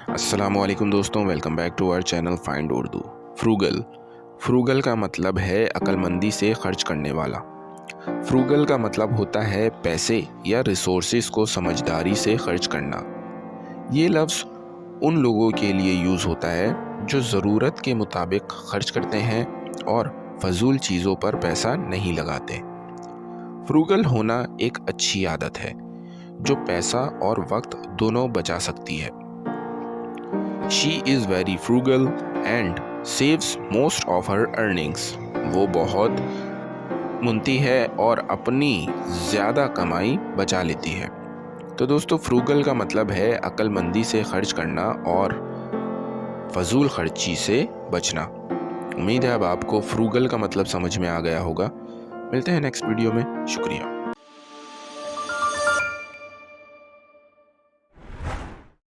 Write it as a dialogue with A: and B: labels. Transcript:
A: السلام علیکم دوستوں، welcome back to our channel find Urdu. Frugal کا مطلب ہے عقل مندی سے خرچ کرنے والا۔ فروگل کا مطلب ہوتا ہے پیسے یا ریسورسز کو سمجھداری سے خرچ کرنا۔ یہ لفظ ان لوگوں کے لیے یوز ہوتا ہے جو ضرورت کے مطابق خرچ کرتے ہیں اور فضول چیزوں پر پیسہ نہیں لگاتے۔ فروگل ہونا ایک اچھی عادت ہے جو پیسہ اور وقت دونوں بچا سکتی ہے۔ She is very frugal and saves most of her earnings. وہ بہت منتی ہے اور اپنی زیادہ کمائی بچا لیتی ہے۔ تو دوستو، فروگل کا مطلب ہے عقل مندی سے خرچ کرنا اور فضول خرچی سے بچنا۔ امید ہے اب آپ کو فروگل کا مطلب سمجھ میں آ گیا ہوگا۔ ملتے ہیں نیکسٹ ویڈیو میں۔ شکریہ۔